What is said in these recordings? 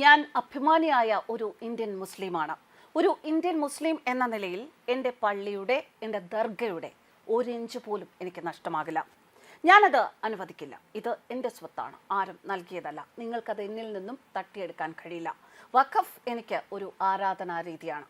ഞാൻ അഭിമാനിയായ ഒരു ഇന്ത്യൻ മുസ്ലിമാണ്. ഒരു ഇന്ത്യൻ മുസ്ലിം എന്ന നിലയിൽ എൻ്റെ പള്ളിയുടെ, എൻ്റെ ദർഗയുടെ ഒരു ഇഞ്ച് പോലും എനിക്ക് നഷ്ടമാകില്ല. ഞാനത് അനുവദിക്കില്ല. ഇത് എൻ്റെ സ്വത്താണ്, ആരും നൽകിയതല്ല. നിങ്ങൾക്കത് എന്നിൽ നിന്നും തട്ടിയെടുക്കാൻ കഴിയില്ല. വഖഫ് എനിക്ക് ഒരു ആരാധനാ രീതിയാണ്.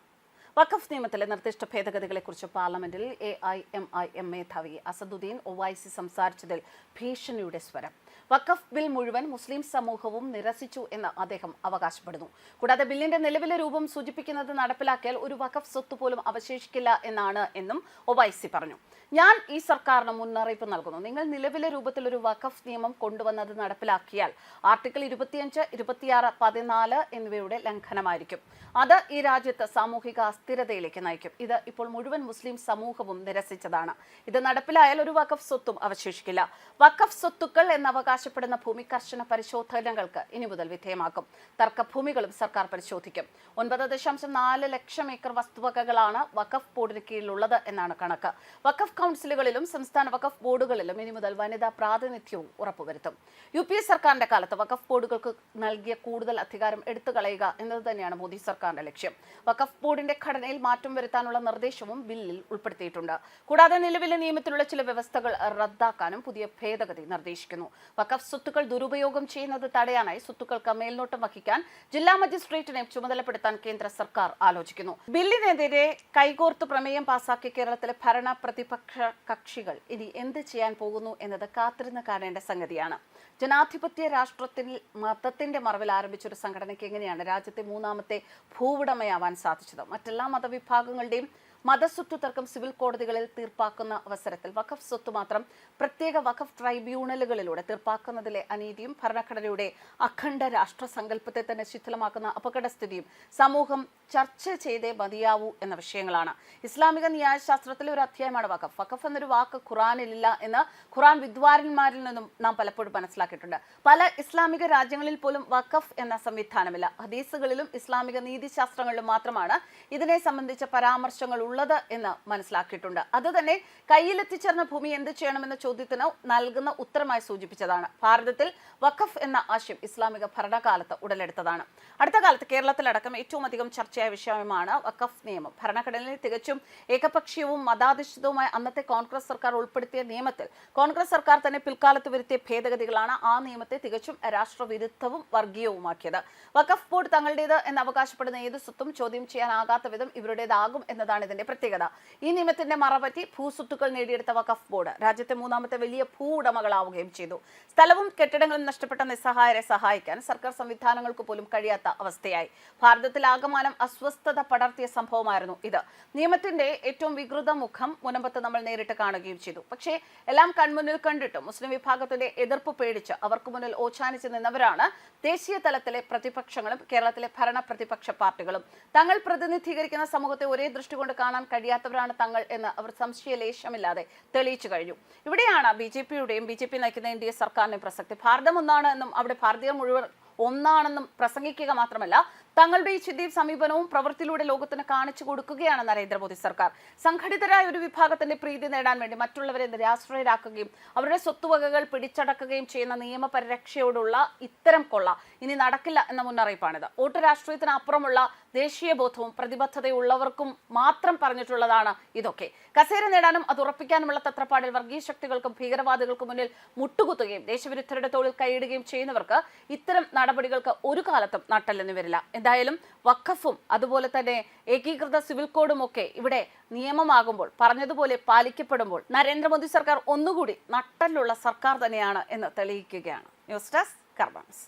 വഖഫ് നിയമത്തിലെ നിർദ്ദിഷ്ട ഭേദഗതികളെക്കുറിച്ച് പാർലമെന്റിൽ AIMIM മേധാവി അസദുദ്ദീൻ ഒവൈസി സംസാരിച്ചതിൽ ഭീഷണിയുടെ സ്വരം. വഖഫ് ബിൽ മുഴുവൻ മുസ്ലിം സമൂഹവും നിരസിച്ചു എന്ന് അദ്ദേഹം അവകാശപ്പെടുന്നു. കൂടാതെ ബില്ലിന്റെ നിലവിലെ രൂപം സൂചിപ്പിക്കുന്നത് നടപ്പിലാക്കിയാൽ ഒരു വഖഫ് സ്വത്ത് പോലും അവശേഷിക്കില്ല എന്നാണ് എന്നും ഒവൈസി പറഞ്ഞു. ഞാൻ ഈ സർക്കാരിന് മുന്നറിയിപ്പ് നൽകുന്നു. നിങ്ങൾ നിലവിലെ രൂപത്തിൽ ഒരു വഖഫ് നിയമം കൊണ്ടുവന്നത് നടപ്പിലാക്കിയാൽ ആർട്ടിക്കിൾ 25, 26, 14 എന്നിവയുടെ ലംഘനമായിരിക്കും. അത് ഈ രാജ്യത്ത് സാമൂഹിക അസ്ഥിരതയിലേക്ക് നയിക്കും. ഇത് ഇപ്പോൾ മുഴുവൻ മുസ്ലിം സമൂഹവും നിരസിച്ചതാണ്. ഇത് നടപ്പിലായാൽ ഒരു വഖഫ് സ്വത്തും അവശേഷിക്കില്ല. വഖഫ് സ്വത്തുക്കൾ എന്നവകാശപ്പെടുന്ന ഭൂമി കർശന പരിശോധനകൾക്ക് ഇനി മുതൽ വിധേയമാക്കും. തർക്കഭൂമികളും സർക്കാർ പരിശോധിക്കും. 9.4 ലക്ഷം ഏക്കർ വസ്തുവകകളാണ് വഖഫ് ബോർഡിന് കീഴിലുള്ളത് എന്നാണ് കണക്ക്. വഖഫ് കൗൺസിലുകളിലും സംസ്ഥാന വഖഫ് ബോർഡുകളിലും ഇനി മുതൽ വനിതാ പ്രാതിനിധ്യവും ഉറപ്പുവരുത്തും. UPA സർക്കാരിന്റെ കാലത്ത് വഖഫ് ബോർഡുകൾക്ക് നൽകിയ കൂടുതൽ അധികാരം എടുത്തു കളയുക എന്നത് തന്നെയാണ് മോദി സർക്കാരിന്റെ ലക്ഷ്യം. വഖഫ് ബോർഡിന്റെ ഘടനയിൽ മാറ്റം വരുത്താനുള്ള നിർദ്ദേശവും ബില്ലിൽ ഉൾപ്പെടുത്തിയിട്ടുണ്ട്. കൂടാതെ നിലവിലെ നിയമത്തിലുള്ള ചില വ്യവസ്ഥകൾ റദ്ദാക്കാനും പുതിയ ഭേദഗതി നിർദ്ദേശിക്കുന്നു. വഖഫ് സ്വത്തുക്കൾ ദുരുപയോഗം ചെയ്യുന്നത് തടയാനായി സ്വത്തുക്കൾക്ക് മേൽനോട്ടം വഹിക്കാൻ ജില്ലാ മജിസ്ട്രേറ്റിനെ ചുമതലപ്പെടുത്താൻ കേന്ദ്ര സർക്കാർ ആലോചിക്കുന്നു. ബില്ലിനെതിരെ കൈകോർത്ത് പ്രമേയം പാസാക്കിയ കേരളത്തിലെ ഭരണ പ്രതിപക്ഷ കക്ഷികൾ ഇനി എന്ത് ചെയ്യാൻ പോകുന്നു എന്നത് കാത്തിരുന്ന് കാണേണ്ട സംഗതിയാണ്. ജനാധിപത്യ രാഷ്ട്രത്തിൽ മതത്തിന്റെ മറവിൽ ആരംഭിച്ചൊരു സംഘടനയ്ക്ക് എങ്ങനെയാണ് രാജ്യത്തെ 3ാമത്തെ ഭൂവുടമയാവാൻ സാധിച്ചത്? മറ്റെല്ലാ മതവിഭാഗങ്ങളുടെയും മതസ്വത്ത് തർക്കം സിവിൽ കോടതികളിൽ തീർപ്പാക്കുന്ന അവസരത്തിൽ വഖഫ് സ്വത്ത് മാത്രം പ്രത്യേക വഖഫ് ട്രൈബ്യൂണലുകളിലൂടെ തീർപ്പാക്കുന്നതിലെ അനീതിയും ഭരണഘടനയുടെ അഖണ്ഡ രാഷ്ട്ര സങ്കല്പത്തെ തന്നെ ശിഥിലമാക്കുന്ന അപകടസ്ഥിതിയും സമൂഹം ചർച്ച ചെയ്തേ മതിയാവൂ എന്ന വിഷയങ്ങളാണ്. ഇസ്ലാമിക ന്യായശാസ്ത്രത്തിലെ ഒരു അധ്യായമാണ് വഖഫ്. വഖഫ് എന്നൊരു വാക്ക് ഖുറാനിലില്ല എന്ന് ഖുറാൻ വിദ്വാരന്മാരിൽ നിന്നും നാം പലപ്പോഴും മനസ്സിലാക്കിയിട്ടുണ്ട്. പല ഇസ്ലാമിക രാജ്യങ്ങളിൽ പോലും വഖഫ് എന്ന സംവിധാനമില്ല. ഹദീസുകളിലും ഇസ്ലാമിക നീതിശാസ്ത്രങ്ങളിലും മാത്രമാണ് ഇതിനെ സംബന്ധിച്ച പരാമർശങ്ങൾ ഉള്ളത് എന്ന് മനസ്സിലാക്കിയിട്ടുണ്ട്. അത് തന്നെ കയ്യിലെത്തിച്ചേർന്ന ഭൂമി എന്ത് ചെയ്യണമെന്ന ചോദ്യത്തിന് നൽകുന്ന ഉത്തരമായി സൂചിപ്പിച്ചതാണ്. ഭാരതത്തിൽ വഖഫ് എന്ന ആശയം ഇസ്ലാമിക ഭരണകാലത്ത് ഉടലെടുത്തതാണ്. അടുത്ത കാലത്ത് കേരളത്തിലടക്കം ഏറ്റവും അധികം ചർച്ചയായ വിഷയമാണ് വഖഫ് നിയമം. ഭരണഘടനയിൽ തികച്ചും ഏകപക്ഷീയവും മതാധിഷ്ഠിതവുമായ അന്നത്തെ കോൺഗ്രസ് സർക്കാർ ഉൾപ്പെടുത്തിയ നിയമത്തിൽ കോൺഗ്രസ് സർക്കാർ തന്നെ പിൽക്കാലത്ത് വരുത്തിയ ഭേദഗതികളാണ് ആ നിയമത്തെ തികച്ചും രാഷ്ട്രവിരുദ്ധവും വർഗീയവുമാക്കിയത്. വഖഫ് ബോർഡ് തങ്ങളുടേത് എന്ന് അവകാശപ്പെടുന്ന ഏത് സ്വത്തും ചോദ്യം ചെയ്യാനാകാത്ത വിധം ഇവരുടേതാകും എന്നതാണ് ഇതിന്റെ പ്രത്യേകത. ഈ നിയമത്തിന്റെ മറപറ്റി ഭൂസ്വത്തുക്കൾ നേടിയെടുത്ത വഖഫ് ബോർഡ് രാജ്യത്തെ 3ാമത്തെ വലിയ ഭൂ ഉടമകളാവുകയും ചെയ്തു. സ്ഥലവും കെട്ടിടങ്ങളും നഷ്ടപ്പെട്ട നിസ്സഹായരെ സഹായിക്കാൻ സർക്കാർ സംവിധാനങ്ങൾക്ക് പോലും കഴിയാത്ത അവസ്ഥയായി. ഭാരതത്തിൽ ആകമാനം അസ്വസ്ഥത പടർത്തിയ സംഭവമായിരുന്നു ഇത്. നിയമത്തിന്റെ ഏറ്റവും വികൃത മുഖം മുനമ്പത്ത് നമ്മൾ നേരിട്ട് കാണുകയും ചെയ്തു. പക്ഷേ എല്ലാം കൺമുന്നിൽ കണ്ടിട്ടും മുസ്ലിം വിഭാഗത്തിന്റെ എതിർപ്പ് പേടിച്ച് അവർക്ക് മുന്നിൽ ഓച്ചാനിച്ച് നിന്നവരാണ് ദേശീയ തലത്തിലെ പ്രതിപക്ഷങ്ങളും കേരളത്തിലെ ഭരണ പ്രതിപക്ഷ പാർട്ടികളും. തങ്ങൾ പ്രതിനിധീകരിക്കുന്ന സമൂഹത്തെ ഒരേ ദൃഷ്ടി കൊണ്ട് കാണാൻ കഴിയാത്തവരാണ് തങ്ങൾ എന്ന് അവർ സംശയലേശമില്ലാതെ തെളിയിച്ചു കഴിഞ്ഞു. ഇവിടെയാണ് BJPയുടെയും BJP നയിക്കുന്ന NDA സർക്കാരിന്റെ പ്രസക്തി. ഭാരതം ഒന്നാണ് എന്നും അവിടെ ഭാരതീയർ മുഴുവൻ ഒന്നാണെന്നും പ്രസംഗിക്കുക മാത്രമല്ല തങ്ങളുടെ ഈ ചിന്തയും സമീപനവും പ്രവൃത്തിയിലൂടെ ലോകത്തിന് കാണിച്ചു കൊടുക്കുകയാണ് നരേന്ദ്രമോദി സർക്കാർ. സംഘടിതരായ ഒരു വിഭാഗത്തിന്റെ പ്രീതി നേടാൻ വേണ്ടി മറ്റുള്ളവരെ നിരാശ്രയരാക്കുകയും അവരുടെ സ്വത്തുവകകൾ പിടിച്ചടക്കുകയും ചെയ്യുന്ന നിയമപരിരക്ഷയോടുള്ള ഇത്തരം കൊള്ള ഇനി നടക്കില്ല എന്ന മുന്നറിയിപ്പാണിത്. വോട്ട് രാഷ്ട്രീയത്തിന് അപ്പുറമുള്ള ദേശീയ ബോധവും പ്രതിബദ്ധതയുള്ളവർക്കും മാത്രം പറഞ്ഞിട്ടുള്ളതാണ് ഇതൊക്കെ. കസേര നേടാനും അത് ഉറപ്പിക്കാനുമുള്ള തത്രപ്പാടിൽ വർഗീയ ശക്തികൾക്കും ഭീകരവാദികൾക്കും മുന്നിൽ മുട്ടുകുത്തുകയും ദേശവിരുദ്ധരുടെ തോളിൽ കൈയിടുകയും ചെയ്യുന്നവർക്ക് ഇത്തരം നടപടികൾക്ക് ഒരു കാലത്തും നട്ടെല്ലെന്ന് വരില്ല. എന്തായാലും വഖഫും അതുപോലെ തന്നെ ഏകീകൃത സിവിൽ കോഡും ഒക്കെ ഇവിടെ നിയമമാകുമ്പോൾ പറഞ്ഞതുപോലെ പാലിക്കപ്പെടുമ്പോൾ നരേന്ദ്രമോദി സർക്കാർ ഒന്നുകൂടി നട്ടലുള്ള സർക്കാർ തന്നെയാണ് എന്ന് തെളിയിക്കുകയാണ്. ന്യൂസ് ഡെസ്ക് കർമ്മ ന്യൂസ്.